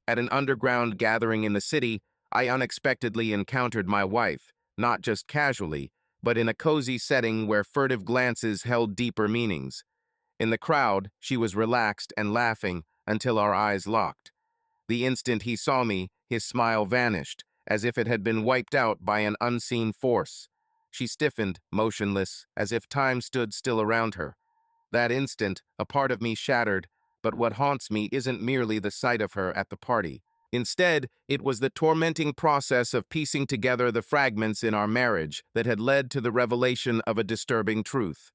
At an underground gathering in the city, I unexpectedly encountered my wife, not just casually, but in a cozy setting where furtive glances held deeper meanings. In the crowd, she was relaxed and laughing until our eyes locked. The instant he saw me, his smile vanished, as if it had been wiped out by an unseen force. She stiffened, motionless, as if time stood still around her. That instant, a part of me shattered, but what haunts me isn't merely the sight of her at the party. Instead, it was the tormenting process of piecing together the fragments in our marriage that had led to the revelation of a disturbing truth.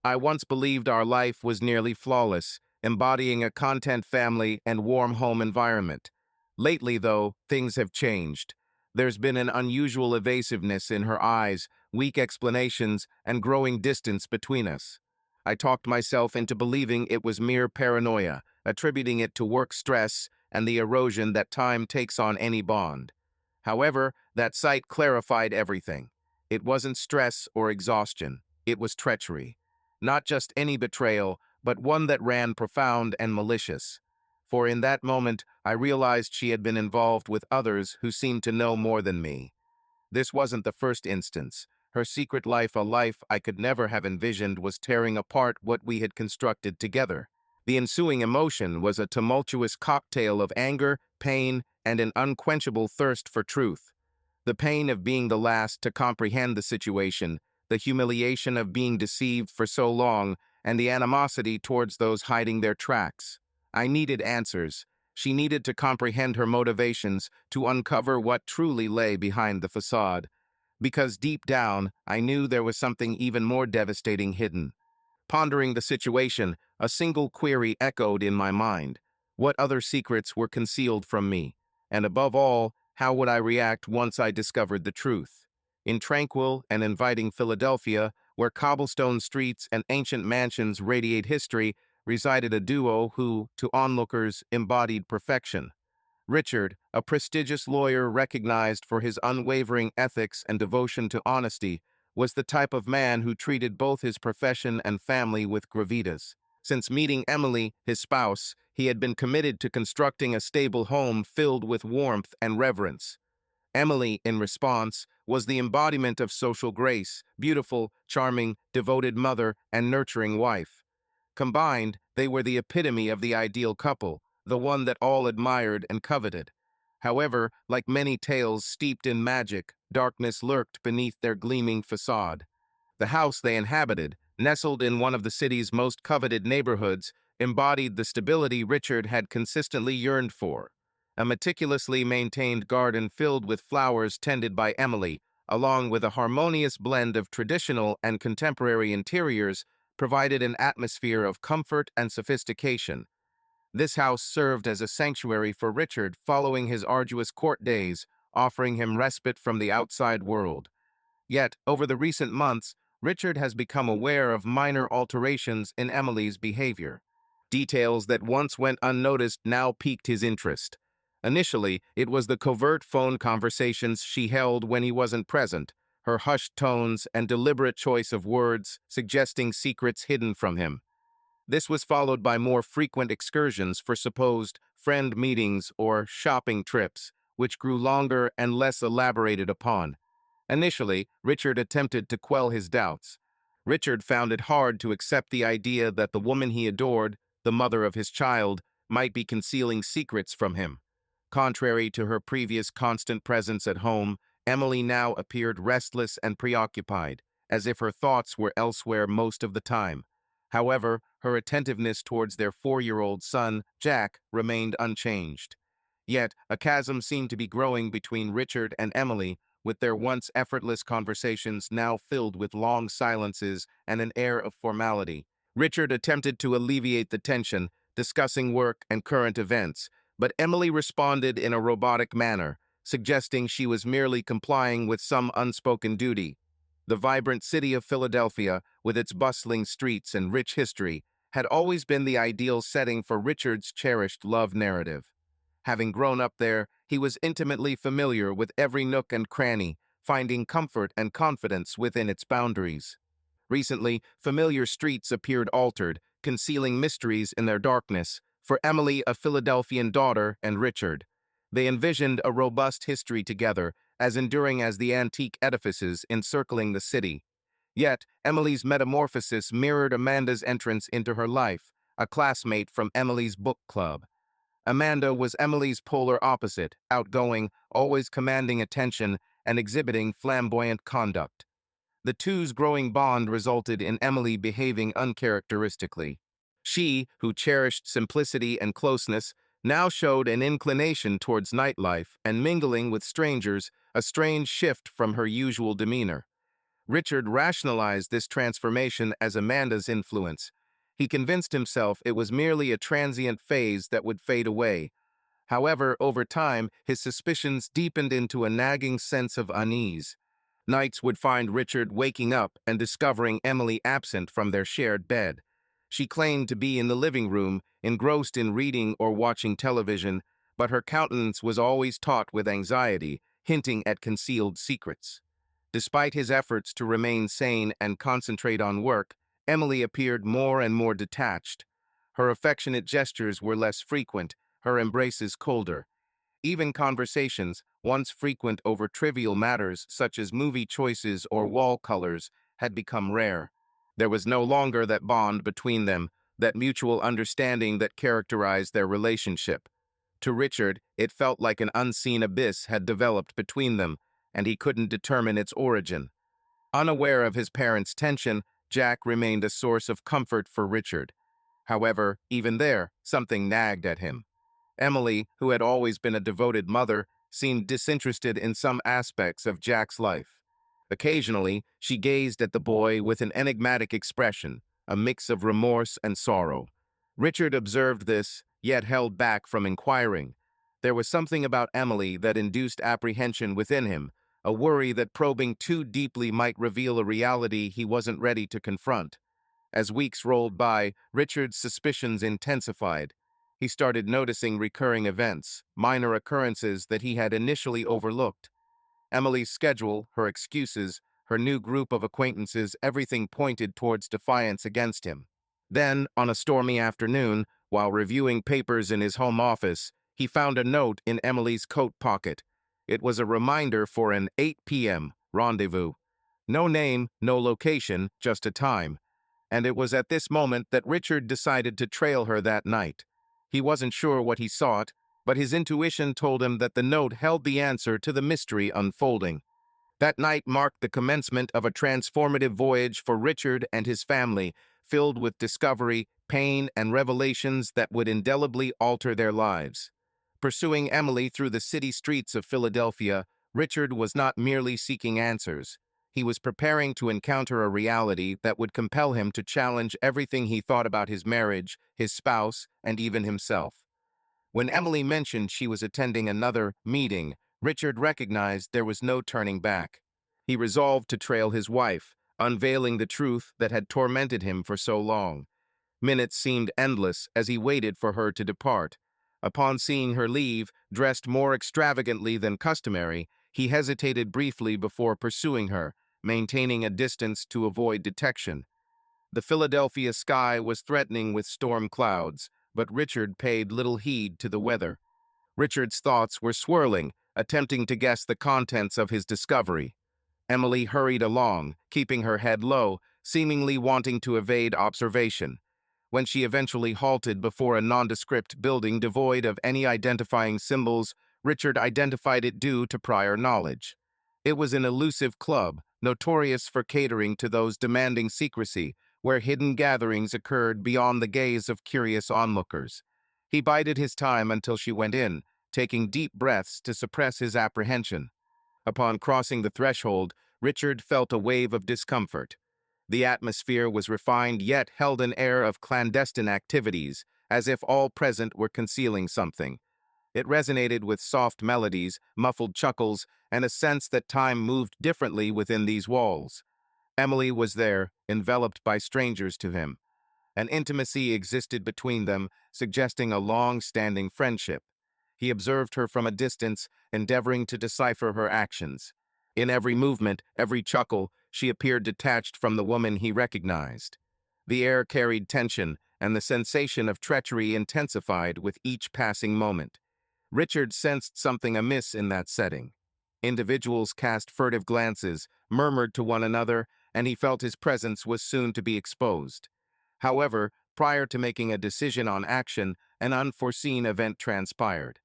I once believed our life was nearly flawless, embodying a content family and warm home environment. Lately, though, things have changed. There's been an unusual evasiveness in her eyes, weak explanations, and growing distance between us. I talked myself into believing it was mere paranoia, attributing it to work stress and the erosion that time takes on any bond. However, that sight clarified everything. It wasn't stress or exhaustion, it was treachery. Not just any betrayal, but one that ran profound and malicious. For in that moment, I realized she had been involved with others who seemed to know more than me. This wasn't the first instance. Her secret life, a life I could never have envisioned, was tearing apart what we had constructed together. The ensuing emotion was a tumultuous cocktail of anger, pain, and an unquenchable thirst for truth. The pain of being the last to comprehend the situation, the humiliation of being deceived for so long, and the animosity towards those hiding their tracks. I needed answers. She needed to comprehend her motivations, to uncover what truly lay behind the facade. Because deep down, I knew there was something even more devastating hidden. Pondering the situation, a single query echoed in my mind. What other secrets were concealed from me? And above all, how would I react once I discovered the truth? In tranquil and inviting Philadelphia, where cobblestone streets and ancient mansions radiate history, resided a duo who, to onlookers, embodied perfection. Richard, a prestigious lawyer recognized for his unwavering ethics and devotion to honesty, was the type of man who treated both his profession and family with gravitas. Since meeting Emily, his spouse, he had been committed to constructing a stable home filled with warmth and reverence. Emily, in response, was the embodiment of social grace, beautiful, charming, devoted mother, and nurturing wife. Combined, they were the epitome of the ideal couple, the one that all admired and coveted. However, like many tales steeped in magic, darkness lurked beneath their gleaming facade. The house they inhabited, nestled in one of the city's most coveted neighborhoods, embodied the stability Richard had consistently yearned for. A meticulously maintained garden filled with flowers tended by Emily, along with a harmonious blend of traditional and contemporary interiors, provided an atmosphere of comfort and sophistication. This house served as a sanctuary for Richard following his arduous court days, offering him respite from the outside world. Yet, over the recent months, Richard has become aware of minor alterations in Emily's behavior. Details that once went unnoticed now piqued his interest. Initially, it was the covert phone conversations she held when he wasn't present, her hushed tones and deliberate choice of words suggesting secrets hidden from him. This was followed by more frequent excursions for supposed friend meetings or shopping trips, which grew longer and less elaborated upon. Initially, Richard attempted to quell his doubts. Richard found it hard to accept the idea that the woman he adored, the mother of his child, might be concealing secrets from him. Contrary to her previous constant presence at home, Emily now appeared restless and preoccupied, as if her thoughts were elsewhere most of the time. However, her attentiveness towards their 4-year-old son, Jack, remained unchanged. Yet, a chasm seemed to be growing between Richard and Emily, with their once effortless conversations now filled with long silences and an air of formality. Richard attempted to alleviate the tension, discussing work and current events, but Emily responded in a robotic manner, suggesting she was merely complying with some unspoken duty. The vibrant city of Philadelphia, with its bustling streets and rich history, had always been the ideal setting for Richard's cherished love narrative. Having grown up there, he was intimately familiar with every nook and cranny, finding comfort and confidence within its boundaries. Recently, familiar streets appeared altered, concealing mysteries in their darkness, for Emily, a Philadelphian daughter, and Richard, They envisioned a robust history together, as enduring as the antique edifices encircling the city. Yet, Emily's metamorphosis mirrored Amanda's entrance into her life, a classmate from Emily's book club. Amanda was Emily's polar opposite, outgoing, always commanding attention, and exhibiting flamboyant conduct. The two's growing bond resulted in Emily behaving uncharacteristically. She, who cherished simplicity and closeness, now showed an inclination towards nightlife and mingling with strangers, a strange shift from her usual demeanor. Richard rationalized this transformation as Amanda's influence. He convinced himself it was merely a transient phase that would fade away. However, over time, his suspicions deepened into a nagging sense of unease. Nights would find Richard waking up and discovering Emily absent from their shared bed. She claimed to be in the living room, engrossed in reading or watching television, but her countenance was always taut with anxiety, hinting at concealed secrets. Despite his efforts to remain sane and concentrate on work, Emily appeared more and more detached. Her affectionate gestures were less frequent, her embraces colder. Even conversations, once frequent over trivial matters such as movie choices or wall colors, had become rare. There was no longer that bond between them, that mutual understanding that characterized their relationship. To Richard, it felt like an unseen abyss had developed between them, and he couldn't determine its origin. Unaware of his parents' tension, Jack remained a source of comfort for Richard. However, even there, something nagged at him. Emily, who had always been a devoted mother, seemed disinterested in some aspects of Jack's life. Occasionally, she gazed at the boy with an enigmatic expression, a mix of remorse and sorrow. Richard observed this, yet held back from inquiring. There was something about Emily that induced apprehension within him, a worry that probing too deeply might reveal a reality he wasn't ready to confront. As weeks rolled by, Richard's suspicions intensified. He started noticing recurring events, minor occurrences that he had initially overlooked. Emily's schedule, her excuses, her new group of acquaintances, everything pointed towards defiance against him. Then, on a stormy afternoon, while reviewing papers in his home office, he found a note in Emily's coat pocket. It was a reminder for an 8 p.m. rendezvous. No name, no location, just a time. And it was at this moment that Richard decided to trail her that night. He wasn't sure what he sought, but his intuition told him that the note held the answer to the mystery unfolding. That night marked the commencement of a transformative voyage for Richard and his family, filled with discovery, pain, and revelations that would indelibly alter their lives. Pursuing Emily through the city streets of Philadelphia, Richard was not merely seeking answers. He was preparing to encounter a reality that would compel him to challenge everything he thought about his marriage, his spouse, and even himself. When Emily mentioned she was attending another meeting, Richard recognized there was no turning back. He resolved to trail his wife, unveiling the truth that had tormented him for so long. Minutes seemed endless as he waited for her to depart. Upon seeing her leave, dressed more extravagantly than customary, he hesitated briefly before pursuing her, maintaining a distance to avoid detection. The Philadelphia sky was threatening with storm clouds, but Richard paid little heed to the weather. Richard's thoughts were swirling, attempting to guess the contents of his discovery. Emily hurried along, keeping her head low, seemingly wanting to evade observation. When she eventually halted before a nondescript building devoid of any identifying symbols, Richard identified it due to prior knowledge. It was an elusive club, notorious for catering to those demanding secrecy, where hidden gatherings occurred beyond the gaze of curious onlookers. He bided his time until she went in, taking deep breaths to suppress his apprehension. Upon crossing the threshold, Richard felt a wave of discomfort. The atmosphere was refined yet held an air of clandestine activities, as if all present were concealing something. It resonated with soft melodies, muffled chuckles, and a sense that time moved differently within these walls. Emily was there, enveloped by strangers to him. An intimacy existed between them, suggesting a long-standing friendship. He observed her from a distance, endeavoring to decipher her actions. In every movement, every chuckle, she appeared detached from the woman he recognized. The air carried tension, and the sensation of treachery intensified with each passing moment. Richard sensed something amiss in that setting. Individuals cast furtive glances, murmured to one another, and he felt his presence was soon to be exposed. However, prior to making a decision on action, an unforeseen event transpired.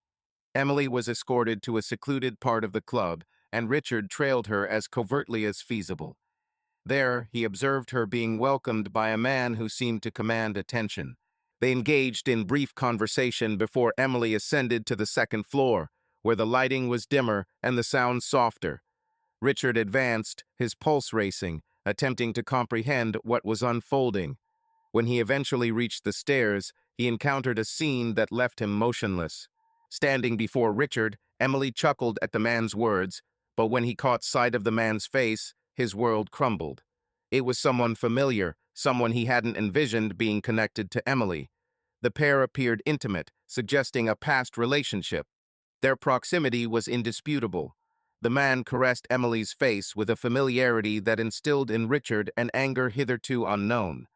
Emily was escorted to a secluded part of the club, and Richard trailed her as covertly as feasible. There, he observed her being welcomed by a man who seemed to command attention. They engaged in brief conversation before Emily ascended to the second floor, where the lighting was dimmer and the sound softer. Richard advanced, his pulse racing, attempting to comprehend what was unfolding. When he eventually reached the stairs, he encountered a scene that left him motionless. Standing before Richard, Emily chuckled at the man's words, but when he caught sight of the man's face, his world crumbled. It was someone familiar, someone he hadn't envisioned being connected to Emily. The pair appeared intimate, suggesting a past relationship. Their proximity was indisputable. The man caressed Emily's face with a familiarity that instilled in Richard an anger hitherto unknown.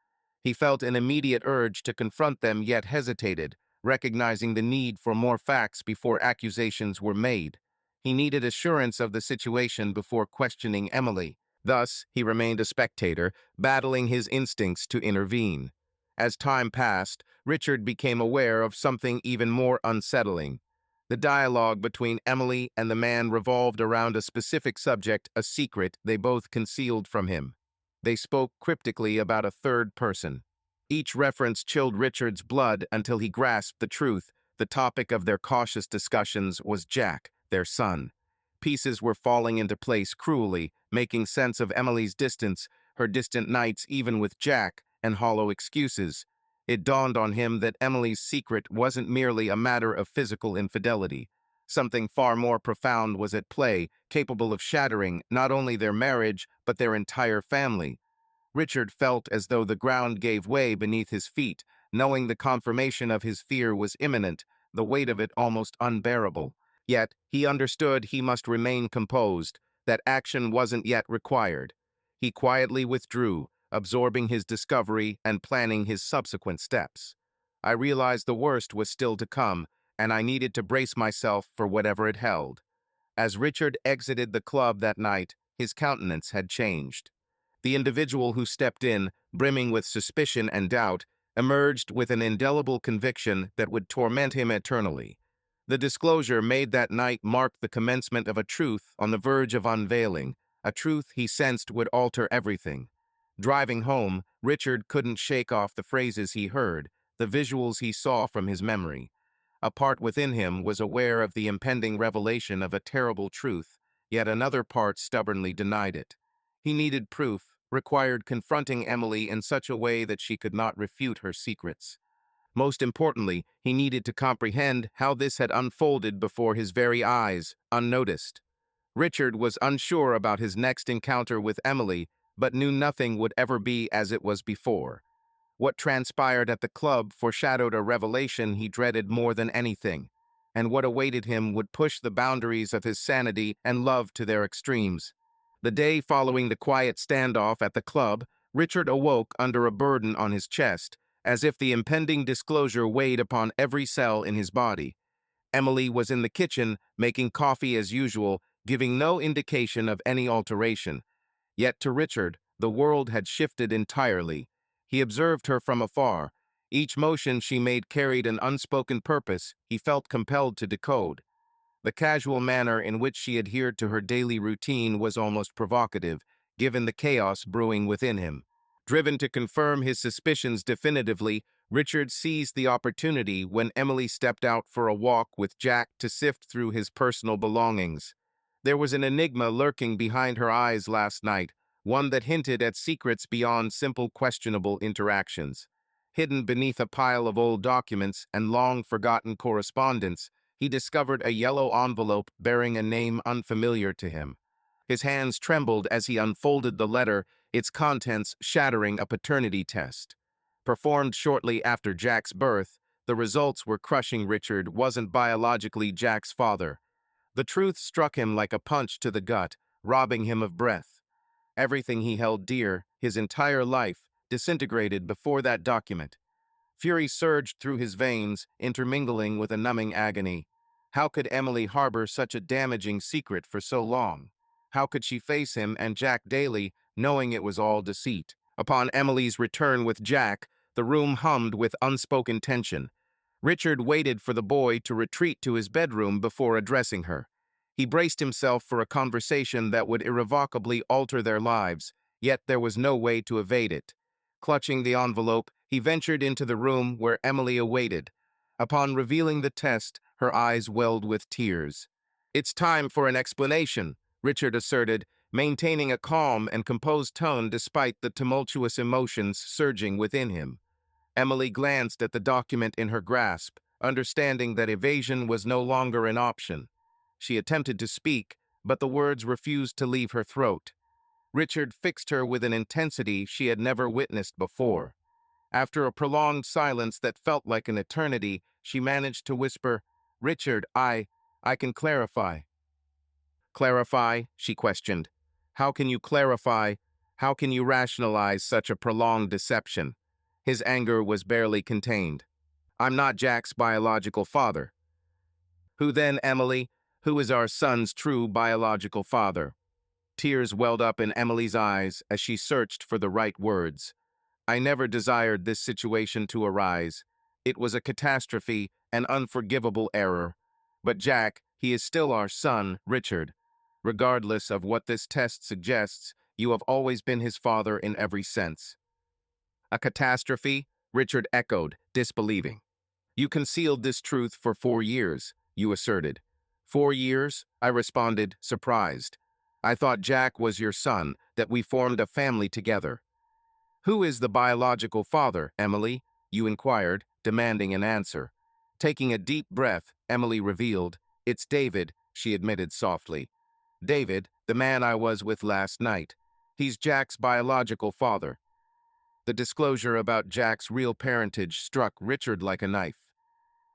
He felt an immediate urge to confront them, yet hesitated, recognizing the need for more facts before accusations were made. He needed assurance of the situation before questioning Emily. Thus, he remained a spectator, battling his instincts to intervene. As time passed, Richard became aware of something even more unsettling. The dialogue between Emily and the man revolved around a specific subject, a secret they both concealed from him. They spoke cryptically about a third person. Each reference chilled Richard's blood until he grasped the truth. The topic of their cautious discussions was Jack, their son. Pieces were falling into place cruelly, making sense of Emily's distance, her distant nights even with Jack, and hollow excuses. It dawned on him that Emily's secret wasn't merely a matter of physical infidelity. Something far more profound was at play, capable of shattering not only their marriage, but their entire family. Richard felt as though the ground gave way beneath his feet, knowing the confirmation of his fear was imminent, the weight of it almost unbearable. Yet, he understood he must remain composed, that action wasn't yet required. He quietly withdrew, absorbing his discovery and planning his subsequent steps. I realized the worst was still to come, and I needed to brace myself for whatever it held. As Richard exited the club that night, his countenance had changed. The individual who stepped in, brimming with suspicion and doubt, emerged with an indelible conviction that would torment him eternally. The disclosure made that night marked the commencement of a truth on the verge of unveiling, a truth he sensed would alter everything. Driving home, Richard couldn't shake off the phrases he heard, the visuals he saw from his memory. A part within him was aware of the impending revelation of a terrible truth, yet another part stubbornly denied it. He needed proof, required confronting Emily in such a way that she could not refute her secrets. Most importantly, he needed to comprehend how this had unfolded before his very eyes, unnoticed. Richard was unsure about his next encounter with Emily, but knew nothing would ever be as it was before. What transpired at the club foreshadowed a revelation he dreaded more than anything, and what awaited him would push the boundaries of his sanity and love to their extremes. The day following the quiet standoff at the club, Richard awoke under a burden on his chest, as if the impending disclosure weighed upon every cell in his body. Emily was in the kitchen, making coffee as usual, giving no indication of any alteration. Yet to Richard, the world had shifted entirely. He observed her from afar. Each motion she made carried an unspoken purpose he felt compelled to decode. The casual manner in which she adhered to her daily routine was almost provocative, given the chaos brewing within him. Driven to confirm his suspicions definitively, Richard seized the opportunity when Emily stepped out for a walk with Jack to sift through his personal belongings. There was an enigma lurking behind her eyes last night, one that hinted at secrets beyond simple questionable interactions. Hidden beneath a pile of old documents and long-forgotten correspondence, he discovered a yellow envelope bearing a name unfamiliar to him. His hands trembled as he unfolded the letter, its contents shattering a paternity test. Performed shortly after Jack's birth, the results were crushing. Richard wasn't biologically Jack's father. The truth struck him like a punch to the gut, robbing him of breath. Everything he held dear, his entire life, disintegrated before that document. Fury surged through his veins, intermingling with a numbing agony. How could Emily harbor such a damaging secret for so long? How could she face him and Jack daily, knowing it was all deceit? Upon Emily's return with Jack, the room hummed with unspoken tension. Richard waited for the boy to retreat to his bedroom before addressing her. He braced himself for a conversation that would irrevocably alter their lives, yet there was no way to evade it. Clutching the envelope, he ventured into the room where Emily awaited. Upon revealing the test, her eyes welled with tears. "It's time for an explanation," Richard asserted, maintaining a calm and composed tone despite the tumultuous emotions surging within him. Emily glanced at the document in her grasp, understanding that evasion was no longer an option. She attempted to speak, but the words refused to leave her throat. Richard fixed her with an intensity she had never witnessed before. After a prolonged silence that felt like an eternity, she managed to whisper, "Richard, I can clarify." "Clarify?" she questioned. "How can you clarify? How can you rationalize such a prolonged deception?" His anger was barely contained. "I'm not Jack's biological father." "Who then, Emily? Who is our son's true biological father?" Tears welled up in Emily's eyes as she searched for the right words. "I never desired this situation to arise. It was a catastrophe, an unforgivable error. But Jack, he is still our son, Richard. Regardless of what this test suggests, you have always been his father in every sense." "A catastrophe?" Richard echoed, disbelieving. "You concealed this truth for 4 years," you asserted. "4 years?" I responded, surprised. "I thought Jack was your son, that we formed a family together." "Who is the biological father, Emily?" you inquired, demanding an answer. Taking a deep breath, Emily revealed, "It's David," she admitted softly. "David, the man I was with last night. He's Jack's biological father." The disclosure about Jack's real parentage struck Richard like a knife.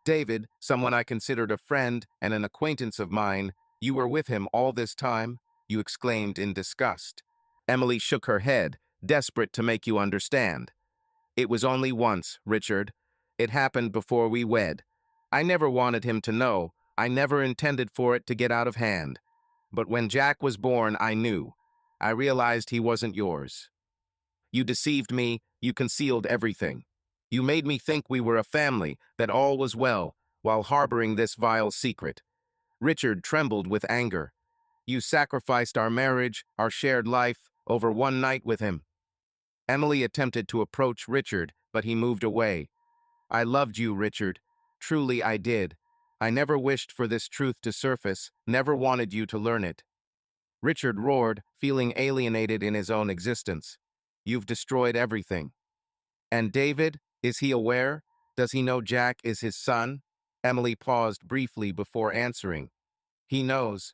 "David, someone I considered a friend and an acquaintance of mine, you were with him all this time?" you exclaimed in disgust. Emily shook her head, desperate to make you understand. "It was only once, Richard. It happened before we wed. I never wanted him to know. I never intended for it to get out of hand. But when Jack was born, I knew. I realized he wasn't yours. You deceived me, you concealed everything. You made me think we were a family, that all was well, while harboring this vile secret." Richard trembled with anger. "You sacrificed our marriage, our shared life, over one night with him." Emily attempted to approach Richard, but he moved away. "I loved you, Richard. Truly I did. I never wished for this truth to surface, never wanted you to learn it." Richard roared, feeling alienated in his own existence. "You've destroyed everything." "And David, is he aware? Does he know Jack is his son?" Emily paused briefly before answering. "He knows.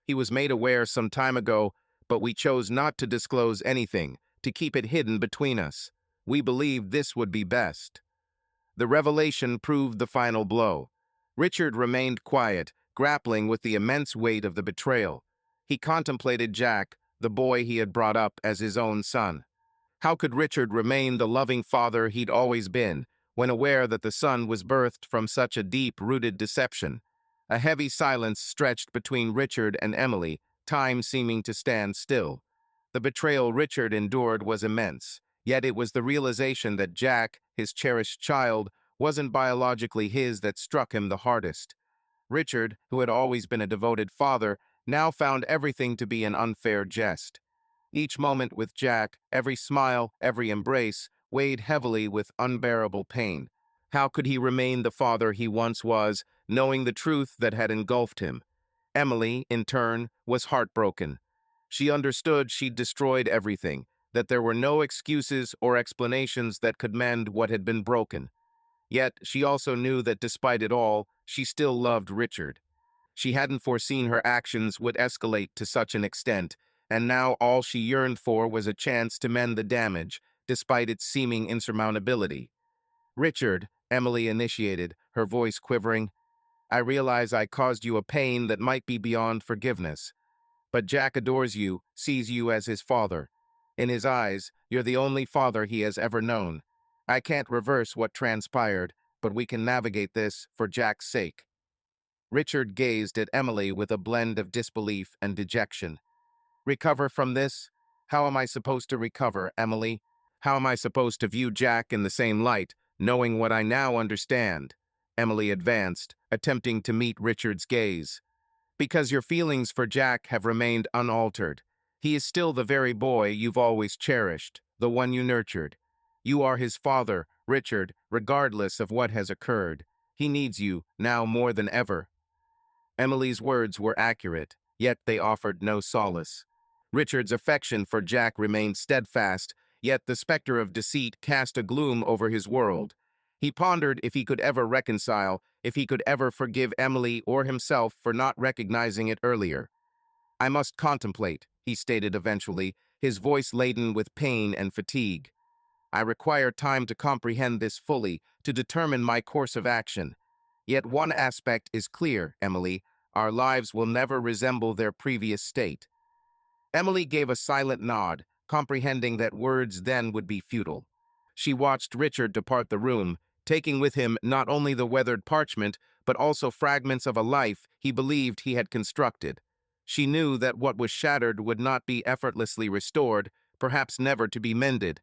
He was made aware some time ago, but we chose not to disclose anything, to keep it hidden between us. We believed this would be best." The revelation proved the final blow. Richard remained quiet, grappling with the immense weight of the betrayal. He contemplated Jack, the boy he had brought up as his own son. How could Richard remain the loving father he'd always been, when aware that the son was birthed from such a deep-rooted deception? A heavy silence stretched between Richard and Emily, time seeming to stand still. The betrayal Richard endured was immense, yet it was the realization that Jack, his cherished child, wasn't biologically his that struck him the hardest. Richard, who had always been a devoted father, now found everything to be an unfair jest. Each moment with Jack, every smile, every embrace, weighed heavily with unbearable pain. How could he remain the father he once was, knowing the truth that had engulfed him? Emily, in turn, was heartbroken. She understood she'd destroyed everything, that there were no excuses or explanations that could mend what had been broken. Yet she also knew that despite it all, she still loved Richard. She hadn't foreseen her actions would escalate to such an extent, and now all she yearned for was a chance to mend the damage, despite its seeming insurmountability. "Richard," Emily initiated, her voice quivering, "I realize I caused you a pain that might be beyond forgiveness. But Jack adores you, sees you as his father. In his eyes, you're the only father he has ever known. I can't reverse what transpired, but we can navigate this for Jack's sake." Richard gazed at Emily with a blend of disbelief and dejection. Recover from this? How am I supposed to recover, Emily? How am I supposed to view Jack in the same light, knowing what I now understand? Emily advanced, attempting to meet Richard's gaze. Because your feelings for Jack have remained unaltered. He is still the very boy you've always cherished, the one you nurtured. You are his father, Richard, regardless of what has occurred. He needs you, now more than ever. Emily's words were accurate, yet they offered no solace. Richard's affection for Jack remained steadfast, yet the specter of deceit cast a gloom over his world. He pondered if he could ever reconcile, if he could ever forgive Emily or himself for not recognizing it earlier. I must contemplate, he stated eventually, his voice laden with pain and fatigue. I require time to comprehend this fully, to determine my course of action. Yet one aspect is clear, Emily. Our lives will never resemble their previous state. Emily gave a silent nod, comprehending that words then would be futile. She watched Richard depart the room, taking with him not only the weathered parchment, but also fragments of a life he believed he had constructed. She knew that what was shattered would not be effortlessly restored, perhaps never to be mended.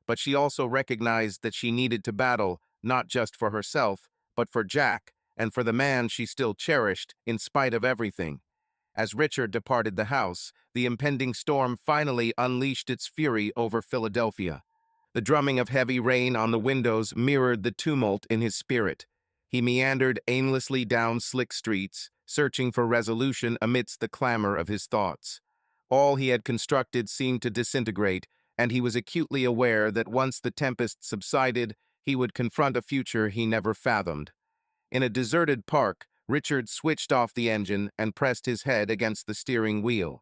But she also recognized that she needed to battle, not just for herself, but for Jack, and for the man she still cherished, in spite of everything. As Richard departed the house, the impending storm finally unleashed its fury over Philadelphia. The drumming of heavy rain on the windows mirrored the tumult in his spirit. He meandered aimlessly down slick streets, searching for resolution amidst the clamor of his thoughts. All he had constructed seemed to disintegrate, and he was acutely aware that once the tempest subsided, he would confront a future he never fathomed. In a deserted park, Richard switched off the engine and pressed his head against the steering wheel.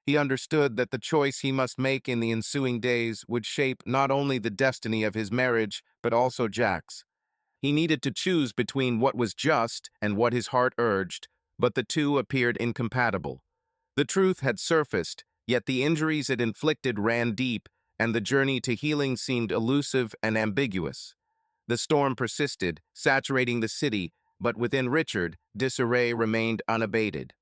He understood that the choice he must make in the ensuing days would shape not only the destiny of his marriage, but also Jack's. He needed to choose between what was just and what his heart urged, but the two appeared incompatible. The truth had surfaced, yet the injuries it inflicted ran deep, and the journey to healing seemed elusive and ambiguous. The storm persisted, saturating the city, but within Richard, disarray remained unabated.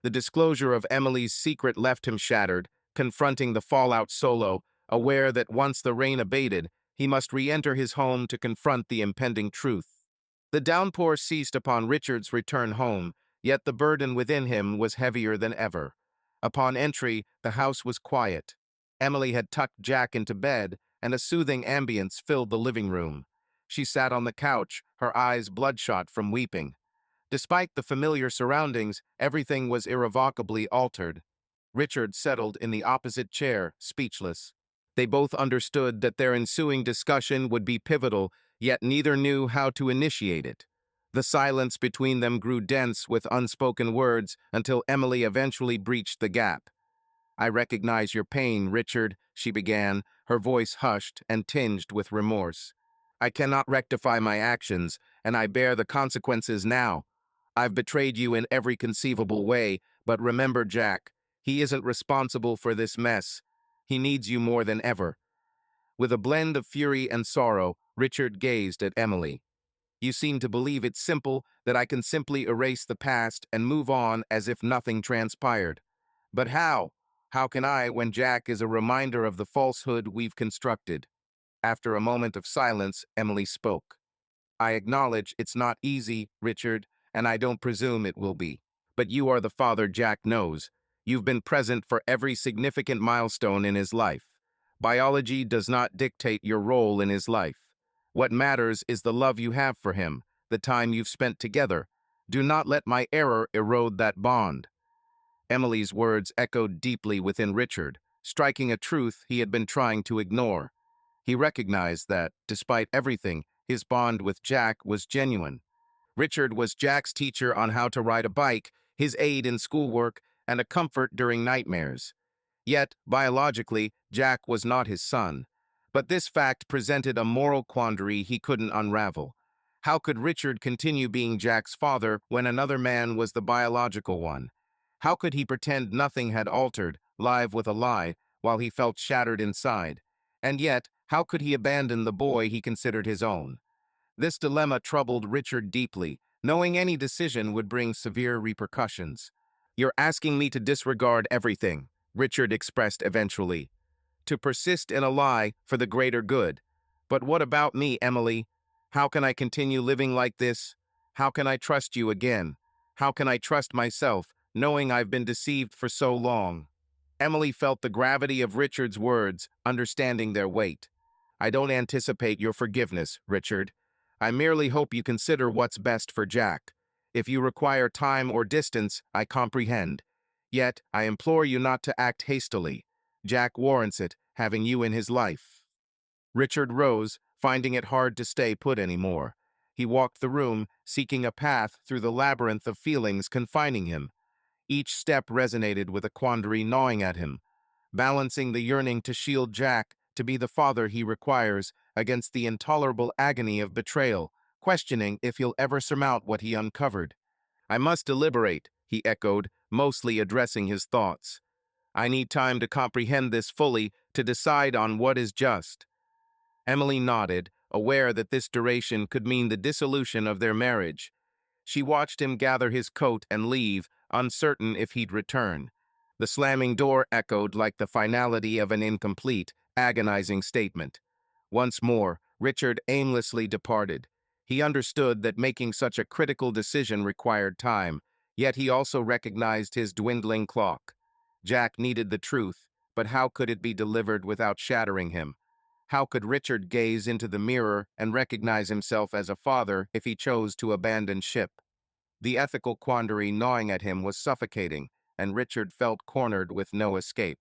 The disclosure of Emily's secret left him shattered, confronting the fallout solo, aware that once the rain abated, he must re-enter his home to confront the impending truth. The downpour ceased upon Richard's return home, yet the burden within him was heavier than ever. Upon entry, the house was quiet. Emily had tucked Jack into bed, and a soothing ambience filled the living room. She sat on the couch, her eyes bloodshot from weeping. Despite the familiar surroundings, everything was irrevocably altered. Richard settled in the opposite chair, speechless. They both understood that their ensuing discussion would be pivotal, yet neither knew how to initiate it. The silence between them grew dense with unspoken words until Emily eventually breached the gap. I recognize your pain, Richard, she began, her voice hushed and tinged with remorse. I cannot rectify my actions, and I bear the consequences now. I've betrayed you in every conceivable way, but remember, Jack, he isn't responsible for this mess. He needs you more than ever. With a blend of fury and sorrow, Richard gazed at Emily. You seem to believe it's simple, that I can simply erase the past and move on as if nothing transpired. But how? How can I when Jack is a reminder of the falsehood we've constructed? After a moment of silence, Emily spoke. I acknowledge it's not easy, Richard, and I don't presume it will be. But you are the father Jack knows. You've been present for every significant milestone in his life. Biology does not dictate your role in his life. What matters is the love you have for him, the time you've spent together. Do not let my error erode that bond. Emily's words echoed deeply within Richard, striking a truth he had been trying to ignore. He recognized that, despite everything, his bond with Jack was genuine. Richard was Jack's teacher on how to ride a bike, his aide in schoolwork, and a comfort during nightmares. Yet, biologically, Jack was not his son. But this fact presented a moral quandary he couldn't unravel. How could Richard continue being Jack's father when another man was the biological one? How could he pretend nothing had altered, live with a lie, while he felt shattered inside? And yet, how could he abandon the boy he considered his own? This dilemma troubled Richard deeply, knowing any decision would bring severe repercussions. You're asking me to disregard everything, Richard expressed eventually, to persist in a lie for the greater good. But what about me, Emily? How can I continue living like this? How can I trust you again? How can I trust myself, knowing I've been deceived for so long? Emily felt the gravity of Richard's words, understanding their weight. I don't anticipate your forgiveness, Richard. I merely hope you consider what's best for Jack. If you require time or distance, I comprehend. Yet, I implore you not to act hastily. Jack warrants it, having you in his life. Richard rose, finding it hard to stay put anymore. He walked the room, seeking a path through the labyrinth of feelings confining him. Each step resonated with a quandary gnawing at him, balancing the yearning to shield Jack, to be the father he requires, against the intolerable agony of betrayal, questioning if he'll ever surmount what he uncovered. I must deliberate, he echoed, mostly addressing his thoughts. I need time to comprehend this fully, to decide on what is just. Emily nodded, aware that this duration could mean the dissolution of their marriage. She watched him gather his coat and leave, uncertain if he'd return. The slamming door echoed like the finality of an incomplete, agonizing statement. Once more, Richard aimlessly departed. He understood that making such a critical decision required time, yet he also recognized his dwindling clock. Jack needed the truth, but how could it be delivered without shattering him? How could Richard gaze into the mirror and recognize himself as a father if he chose to abandon ship? The ethical quandary gnawing at him was suffocating, and Richard felt cornered with no escape.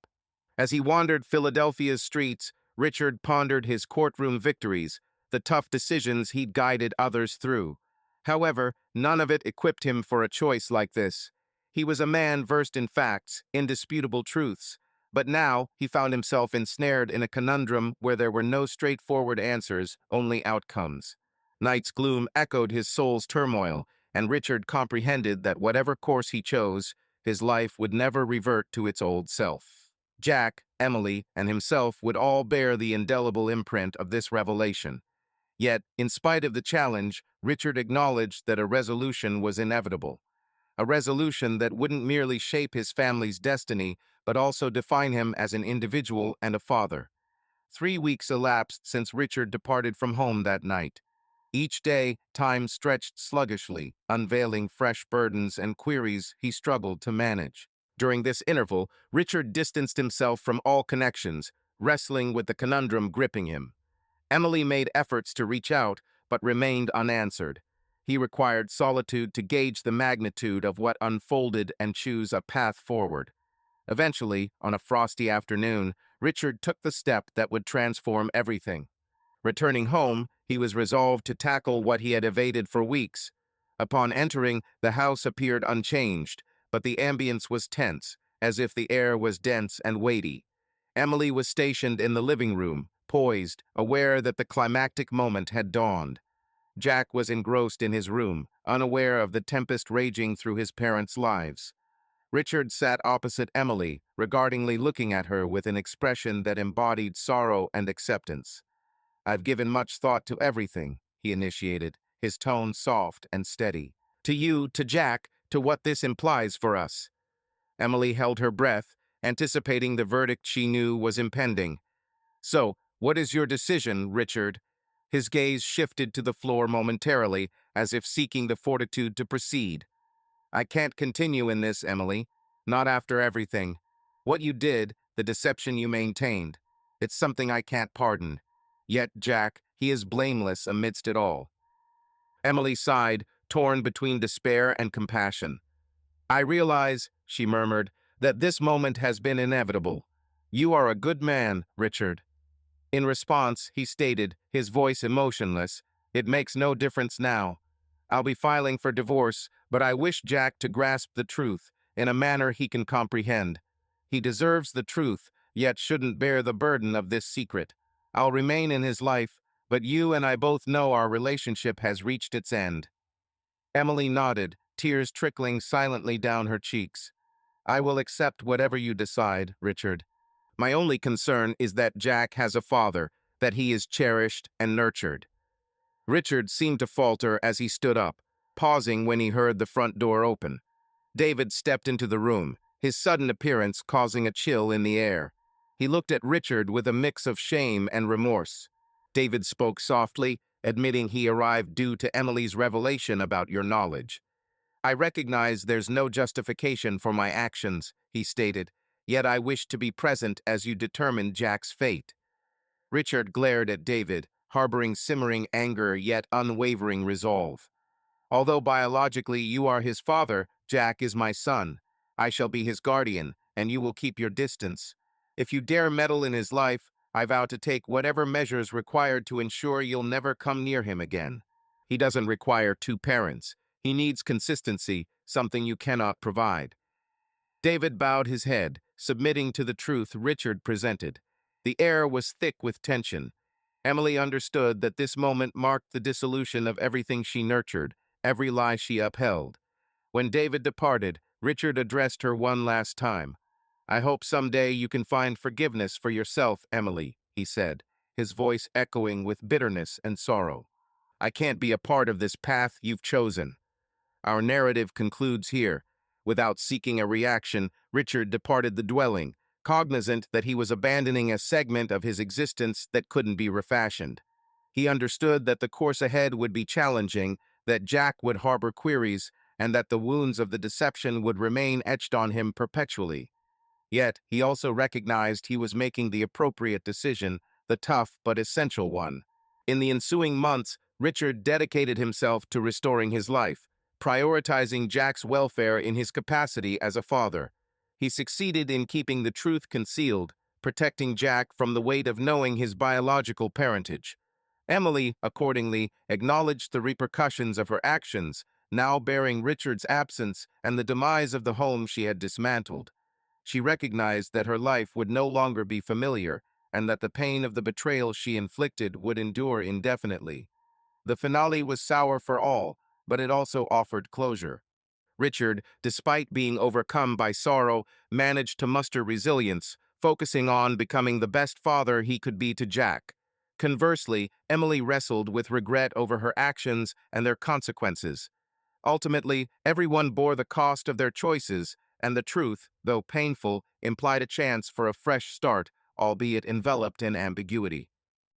As he wandered Philadelphia's streets, Richard pondered his courtroom victories, the tough decisions he'd guided others through. However, none of it equipped him for a choice like this. He was a man versed in facts, indisputable truths, but now he found himself ensnared in a conundrum where there were no straightforward answers, only outcomes. Night's gloom echoed his soul's turmoil, and Richard comprehended that whatever course he chose, his life would never revert to its old self. Jack, Emily, and himself would all bear the indelible imprint of this revelation. Yet, in spite of the challenge, Richard acknowledged that a resolution was inevitable. A resolution that wouldn't merely shape his family's destiny, but also define him as an individual and a father. 3 weeks elapsed since Richard departed from home that night. Each day, time stretched sluggishly, unveiling fresh burdens and queries he struggled to manage. During this interval, Richard distanced himself from all connections, wrestling with the conundrum gripping him. Emily made efforts to reach out, but remained unanswered. He required solitude to gauge the magnitude of what unfolded and choose a path forward. Eventually, on a frosty afternoon, Richard took the step that would transform everything. Returning home, he was resolved to tackle what he had evaded for weeks. Upon entering, the house appeared unchanged, but the ambience was tense, as if the air was dense and weighty. Emily was stationed in the living room, poised, aware that the climactic moment had dawned. Jack was engrossed in his room, unaware of the tempest raging through his parents' lives. Richard sat opposite Emily, regardingly looking at her with an expression that embodied sorrow and acceptance. I've given much thought to everything, he initiated, his tone soft and steady. To you, to Jack, to what this implies for us. Emily held her breath, anticipating the verdict she knew was impending. So, what is your decision, Richard? His gaze shifted to the floor momentarily, as if seeking the fortitude to proceed. I can't continue in this, Emily. Not after everything. What you did, the deception you maintained. It's something I can't pardon. Yet, Jack, he is blameless amidst it all. Emily sighed, torn between despair and compassion. I realize, she murmured, that this moment has been inevitable. You are a good man, Richard. In response, he stated, his voice emotionless, it makes no difference now. I'll be filing for divorce, but I wish Jack to grasp the truth in a manner he can comprehend. He deserves the truth, yet shouldn't bear the burden of this secret. I'll remain in his life, but you and I both know our relationship has reached its end. Emily nodded, tears trickling silently down her cheeks. I will accept whatever you decide, Richard. My only concern is that Jack has a father, that he is cherished and nurtured. Richard seemed to falter as he stood up. pausing when he heard the front door open. David stepped into the room, his sudden appearance causing a chill in the air. He looked at Richard with a mix of shame and remorse. David spoke softly, admitting he arrived due to Emily's revelation about your knowledge. I recognize there's no justification for my actions, he stated, yet I wish to be present as you determine Jack's fate. Richard glared at David, harboring simmering anger yet unwavering resolve. Although biologically you are his father, Jack is my son. I shall be his guardian, and you will keep your distance. If you dare meddle in his life, I vow to take whatever measures required to ensure you'll never come near him again. He doesn't require two parents. He needs consistency, something you cannot provide. David bowed his head, submitting to the truth Richard presented. The air was thick with tension. Emily understood that this moment marked the dissolution of everything she nurtured, every lie she upheld. When David departed, Richard addressed her one last time. I hope someday you can find forgiveness for yourself, Emily, he said, his voice echoing with bitterness and sorrow. I can't be a part of this path you've chosen. Our narrative concludes here. Without seeking a reaction, Richard departed the dwelling, cognizant that he was abandoning a segment of his existence that couldn't be refashioned. He understood that the course ahead would be challenging, that Jack would harbor queries, and that the wounds of the deception would remain etched on him perpetually. Yet, he also recognized he was making the appropriate decision, the tough but essential one. In the ensuing months, Richard dedicated himself to restoring his life, prioritizing Jack's welfare in his capacity as a father. He succeeded in keeping the truth concealed, protecting Jack from the weight of knowing his biological parentage. Emily, accordingly, acknowledged the repercussions of her actions, now bearing Richard's absence and the demise of the home she had dismantled. She recognized that her life would no longer be familiar, and that the pain of the betrayal she inflicted would endure indefinitely. The finale was sour for all, but it also offered closure. Richard, despite being overcome by sorrow, managed to muster resilience, focusing on becoming the best father he could be to Jack. Conversely, Emily wrestled with regret over her actions and their consequences. Ultimately, everyone bore the cost of their choices, and the truth, though painful, implied a chance for a fresh start, albeit enveloped in ambiguity.